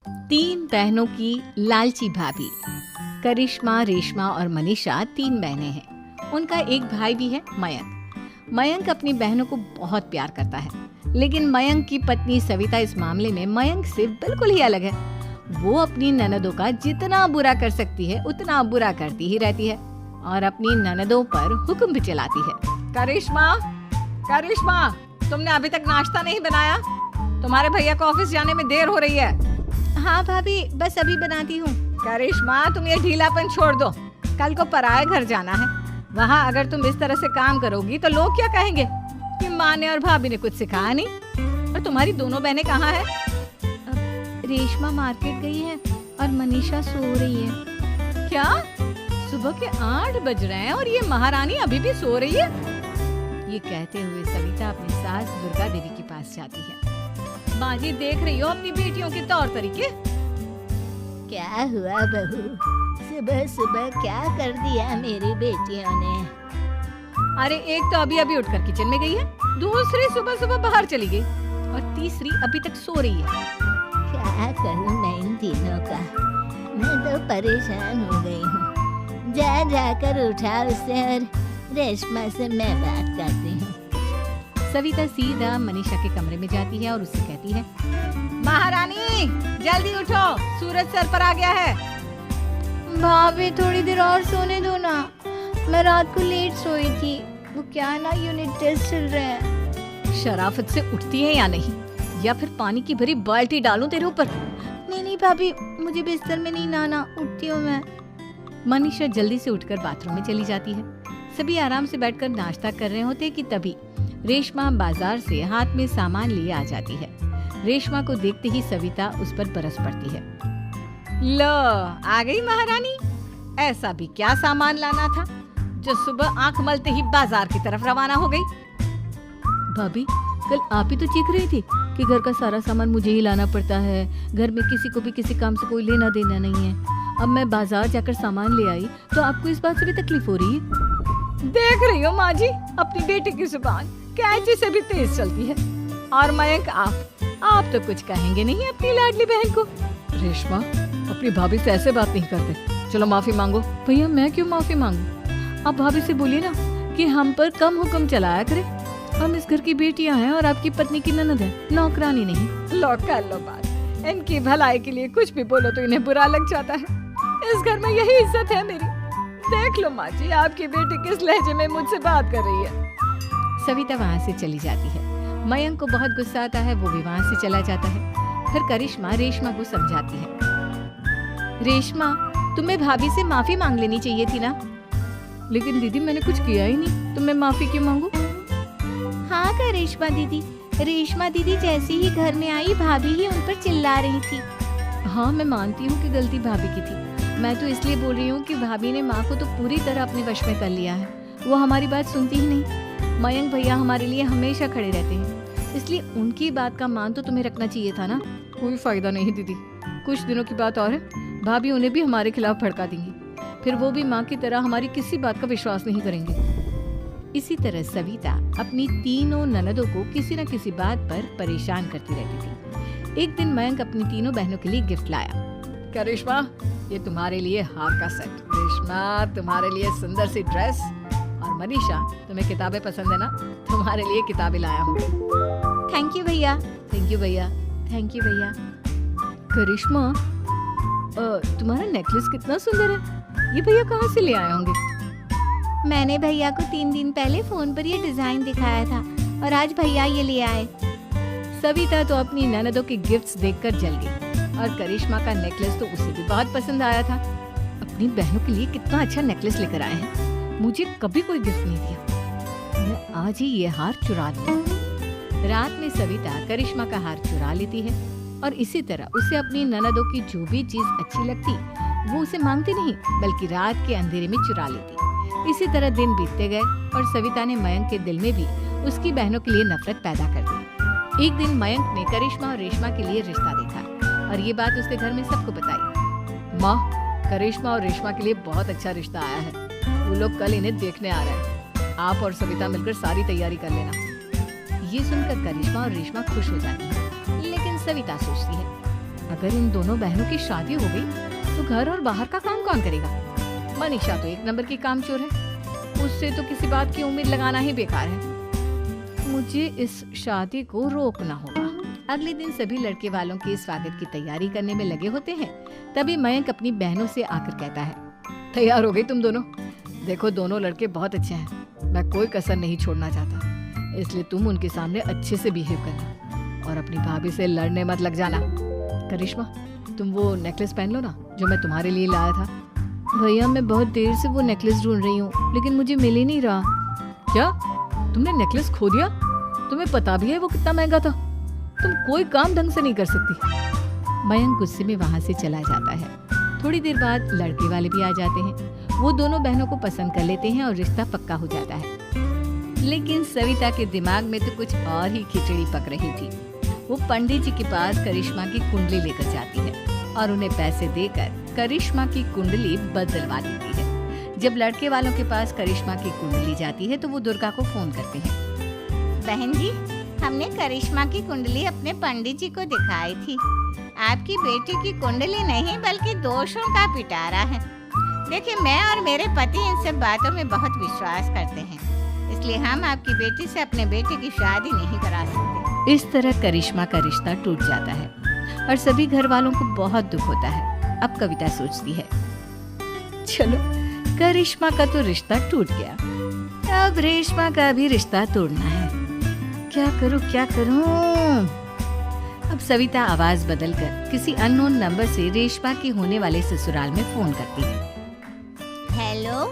तीन बहनों की लालची भाभी। करिश्मा, रेशमा और मनीषा तीन बहनें हैं। उनका एक भाई भी है, मयंक। मयंक अपनी बहनों को बहुत प्यार करता है, लेकिन मयंक की पत्नी सविता इस मामले में मयंक से बिल्कुल ही अलग है। वो अपनी ननदों का जितना बुरा कर सकती है उतना बुरा करती ही रहती है और अपनी ननदों पर हुक्म भी चलाती है। करिश्मा, करिश्मा, तुमने अभी तक नाश्ता नहीं बनाया? तुम्हारे भैया को ऑफिस जाने में देर हो रही है। हाँ भाभी, बस अभी बनाती हूँ। करिश्मा, तुम ये ढीलापन छोड़ दो। कल को पराये घर जाना है। वहाँ अगर तुम इस तरह से काम करोगी तो लोग क्या कहेंगे कि माँ ने और भाभी ने कुछ सिखाया नहीं। और तुम्हारी दोनों बहनें कहाँ है? रेशमा मार्केट गई है और मनीषा सो रही है। क्या? सुबह के 8 बज रहे हैं और ये महारानी अभी भी सो रही है? ये कहते हुए सविता अपनी सास दुर्गा देवी के पास जाती है। माँ जी, देख रही हो अपनी बेटियों के तौर तरीके? क्या हुआ बहू, सुबह सुबह क्या कर दिया मेरी बेटियों ने? अरे एक तो अभी अभी उठकर किचन में गई है, दूसरी सुबह सुबह बाहर चली गई और तीसरी अभी तक सो रही है। क्या करूं मैं इन तीनों का, मैं तो परेशान हो गई हूँ। जा जाकर उठा उसे और रेशमा से मैं बात करती हूँ। सविता सीधा मनीषा के कमरे में जाती है और उससे कहती है, महारानी जल्दी उठो, सूरज सर पर आ गया है। भाभी थोड़ी देर और सोने दो ना, मैं रात को लेट सोई थी। वो क्या ना यूनिट टेस्ट चल रहे हैं। शराफत से उठती है या नहीं, या फिर पानी की भरी बाल्टी डालूं तेरे ऊपर? नहीं भाभी, मुझे बिस्तर में नहीं लाना, उठती हूँ मैं। मनीषा जल्दी से उठकर बाथरूम में चली जाती है। सभी आराम से बैठकर नाश्ता कर रहे होते कि तभी रेशमा बाजार से हाथ में सामान लिए आ जाती है। रेशमा को देखते ही सविता उस पर बरस पड़ती है। लो, आ गई महारानी। ऐसा भी क्या सामान लाना था जो सुबह आंख मलते ही बाजार की तरफ रवाना हो गई? भाभी, कल आप ही तो चीख रही थी कि घर का सारा सामान मुझे ही लाना पड़ता है, घर में किसी को भी किसी काम से कोई लेना देना नहीं है। अब मैं बाजार जाकर सामान ले आई तो आपको इस बात से भी तकलीफ हो रही है? देख रही हो माँ जी, अपनी बेटी की जुबान कैंची से भी तेज चलती है। और मयंक, आप तो कुछ कहेंगे नहीं अपनी लाडली बहन को। रेशमा, अपनी भाभी से ऐसे बात नहीं करते। चलो माफी मांगो। भैया, मैं क्यों माफी मांगू? आप भाभी से बोलिए ना कि हम पर कम हुक्म चलाया करे। हम इस घर की बेटियां हैं और आपकी पत्नी की ननद है, नौकरानी नहीं। लो कर लो बात। इनकी भलाई के लिए कुछ भी बोलो तो इन्हें बुरा लग जाता है। इस घर में यही इज्जत है मेरी। देख लो माँ जी, आपकी बेटी किस लहजे में मुझसे बात कर रही है। सविता वहाँ से चली जाती है। मयंक को बहुत गुस्सा आता है, वो भी वहाँ से चला जाता है। फिर करिश्मा रेशमा को समझाती है, रेशमा, तुम्हें भाभी से माफी मांग लेनी चाहिए थी ना। लेकिन दीदी, मैंने कुछ किया ही नहीं तो मैं माफी क्यों मांगू? हाँ करिश्मा दीदी, रेशमा दीदी जैसे ही घर में आई भाभी ही उन पर चिल्ला रही थी। हाँ, मैं मानती हूँ कि गलती भाभी की थी। मैं तो इसलिए बोल रही हूँ कि भाभी ने माँ को तो पूरी तरह अपने वश में कर लिया है। वो हमारी बात सुनती ही नहीं। मयंक भैया हमारे लिए हमेशा खड़े रहते हैं, इसलिए उनकी बात का मान तो तुम्हें रखना चाहिए था ना। कोई फायदा नहीं दीदी, कुछ दिनों की बात और है, भाभी उन्हें भी हमारे खिलाफ भड़का देंगी। फिर वो भी माँ की तरह हमारी किसी बात का विश्वास नहीं करेंगे। इसी तरह सविता अपनी तीनों ननदों को किसी न किसी बात पर परेशान करती रहती थी। एक दिन मयंक अपनी तीनों बहनों के लिए गिफ्ट लाया। क्या रेशमा, ये तुम्हारे लिए हार का सेट। रेशमा, तुम्हारे लिए सुंदर सी ड्रेस। और मनीषा, तुम्हें किताबें पसंद है ना, तुम्हारे लिए किताबें लाया हूँ। थैंक यू भैया। थैंक यू भैया। थैंक यू भैया। करिश्मा, तुम्हारा नेकलेस कितना सुंदर है, ये भैया कहाँ से ले आए होंगे? मैंने भैया को 3 दिन पहले फोन पर ये डिजाइन दिखाया था और आज भैया ये ले आए। सविता तो अपनी ननदों के गिफ्ट्स देखकर जल गई और करिश्मा का नेकलेस तो उसे भी बहुत पसंद आया था। अपनी बहनों के लिए कितना अच्छा नेकलेस लेकर आए हैं, मुझे कभी कोई गिफ्ट नहीं दिया। मैं आज ही ये हार चुरा लूं। रात में सविता करिश्मा का हार चुरा लेती है और इसी तरह उसे अपनी ननदों की जो भी चीज अच्छी लगती वो उसे मांगती नहीं, बल्कि रात के अंधेरे में चुरा लेती। इसी तरह दिन बीतते गए और सविता ने मयंक के दिल में भी उसकी बहनों के लिए नफरत पैदा कर दी। एक दिन मयंक ने करिश्मा और रेशमा के लिए रिश्ता देखा और ये बात उसके घर में सबको बताई। माँ, करिश्मा और रेशमा के लिए बहुत अच्छा रिश्ता आया है, वो लोग कल इन्हें देखने आ रहे हैं। आप और सविता मिलकर सारी तैयारी कर लेना। ये सुनकर करिश्मा और रेशमा खुश हो जाती है, लेकिन सविता सोचती है, अगर इन दोनों बहनों की शादी हो गई तो घर और बाहर का काम कौन करेगा? मनीषा तो एक नंबर की कामचोर है, उससे तो किसी बात की उम्मीद लगाना ही बेकार है। मुझे इस शादी को रोकना होगा। अगले दिन सभी लड़के वालों के स्वागत की तैयारी करने में लगे होते हैं। तभी मयंक अपनी बहनों से आकर कहता है, तैयार हो गई तुम दोनों? देखो दोनों लड़के बहुत अच्छे हैं, मैं कोई कसर नहीं छोड़ना चाहता, इसलिए तुम उनके सामने अच्छे से बिहेव करना और अपनी भाभी से लड़ने मत लग जाना। करिश्मा, तुम वो नेकलेस पहन लो ना जो मैं तुम्हारे लिए लाया था। भैया मैं बहुत देर से वो नेकलेस ढूंढ रही हूँ, लेकिन मुझे मिल ही नहीं रहा। क्या तुमने नेकलेस खो दिया? तुम्हें पता भी है वो कितना महंगा था? तुम कोई काम ढंग से नहीं कर सकती। मयंक गुस्से में वहां से चला जाता है। थोड़ी देर बाद लड़के वाले भी आ जाते हैं। वो दोनों बहनों को पसंद कर लेते हैं और रिश्ता पक्का हो जाता है। लेकिन सविता के दिमाग में तो कुछ और ही खिचड़ी पक रही थी। वो पंडित जी के पास करिश्मा की कुंडली लेकर जाती है और उन्हें पैसे देकर करिश्मा की कुंडली बदलवा देती है। जब लड़के वालों के पास करिश्मा की कुंडली जाती है तो वो दुर्गा को फोन करते हैं। बहन जी, हमने करिश्मा की कुंडली अपने पंडित जी को दिखाई थी। आपकी बेटी की कुंडली नहीं बल्कि दोषों का पिटारा है। देखिए, मैं और मेरे पति इन सब बातों में बहुत विश्वास करते हैं, इसलिए हम आपकी बेटी से अपने बेटे की शादी नहीं करा सकते। इस तरह करिश्मा का रिश्ता टूट जाता है और सभी घर वालों को बहुत दुख होता है। अब कविता सोचती है, चलो करिश्मा का तो रिश्ता टूट गया, अब रेशमा का भी रिश्ता तोड़ना है। क्या करूं? अब सविता आवाज बदलकर किसी अननोन नंबर से रेशमा के होने वाले ससुराल में फोन करती है। हेलो,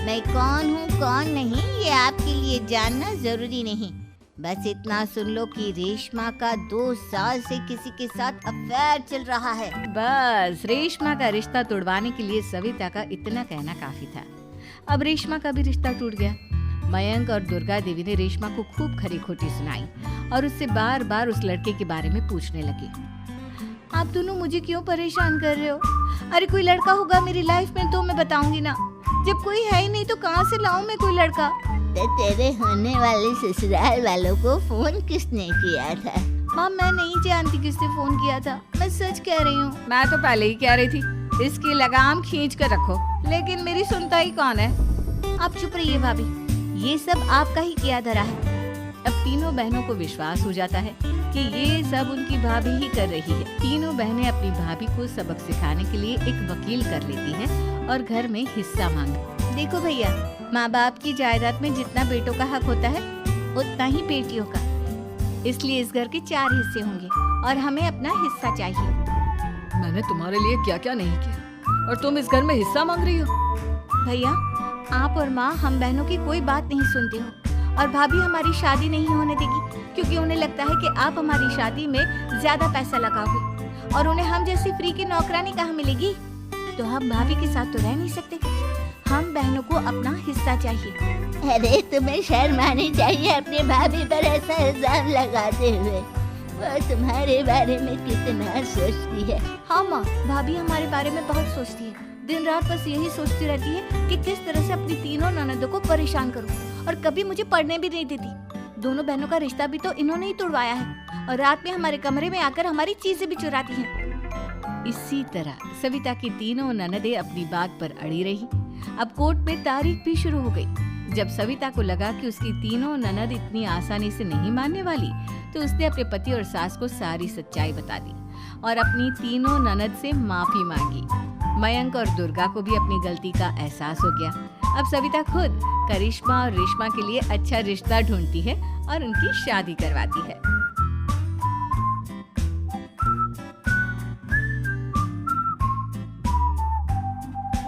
मैं कौन हूँ कौन नहीं ये आपके लिए जानना जरूरी नहीं। बस इतना सुन लो कि रेशमा का 2 साल से किसी के साथ अफेयर चल रहा है। बस रेशमा का रिश्ता तोड़वाने के लिए सविता का इतना कहना काफी था। अब रेशमा का भी रिश्ता टूट गया। मयंक और दुर्गा देवी ने रेशमा को खूब खरी खोटी सुनाई और उससे बार बार उस लड़के के बारे में पूछने लगी। आप दोनों मुझे क्यों परेशान कर रहे हो? अरे कोई लड़का होगा मेरी लाइफ में तो मैं बताऊंगी ना। जब कोई है ही नहीं तो कहाँ से लाऊं मैं कोई लड़का? तो तेरे होने वाले ससुराल वालों को फोन किसने किया था? माँ, मैं नहीं जानती किसने फोन किया था, मैं सच कह रही हूँ। मैं तो पहले ही कह रही थी इसकी लगाम खींच कर रखो, लेकिन मेरी सुनता ही कौन है। आप चुप रहिए भाभी, ये सब आपका ही किया धरा है। अब तीनों बहनों को विश्वास हो जाता है कि ये सब उनकी भाभी ही कर रही है। तीनों बहनें अपनी भाभी को सबक सिखाने के लिए एक वकील कर लेती हैं और घर में हिस्सा मांगती। देखो भैया, माँ बाप की जायदाद में जितना बेटों का हक होता है उतना ही बेटियों का, इसलिए इस घर के 4 हिस्से होंगे और हमें अपना हिस्सा चाहिए। मैंने तुम्हारे लिए क्या क्या नहीं किया और तुम इस घर में हिस्सा मांग रही हो? भैया, आप और माँ हम बहनों की कोई बात नहीं सुनते हो और भाभी हमारी शादी नहीं होने देगी क्योंकि उन्हें लगता है कि आप हमारी शादी में ज्यादा पैसा लगाओगे और उन्हें हम जैसी फ्री की नौकरानी कहाँ मिलेगी। तो हम भाभी के साथ तो रह नहीं सकते, हम बहनों को अपना हिस्सा चाहिए। अरे तुम्हें शर्म आनी चाहिए अपनी भाभी पर ऐसा इल्जाम लगाते हुए। वो तुम्हारे बारे में कितना सोचती है। हाँ माँ, भाभी हमारे बारे में बहुत सोचती है। दिन रात बस यही सोचती रहती है कि किस तरह से अपनी तीनों ननदों को परेशान करूं और कभी मुझे पढ़ने भी नहीं देती। दोनों बहनों का रिश्ता भी तो इन्होंने ही तोड़वाया है और रात में हमारे कमरे में आकर हमारी चीजें भी चुराती हैं। इसी तरह सविता की तीनों ननदें अपनी बात पर अड़ी रही। अब कोर्ट में तारीख भी शुरू हो गई। जब सविता को लगा कि उसकी तीनों ननद इतनी आसानी से नहीं मानने वाली, तो उसने अपने पति और सास को सारी सच्चाई बता दी और अपनी तीनों ननद से माफी मांगी। मयंक और दुर्गा को भी अपनी गलती का एहसास हो गया। अब सविता खुद करिश्मा और रेशमा के लिए अच्छा रिश्ता ढूंढती है और उनकी शादी करवाती है।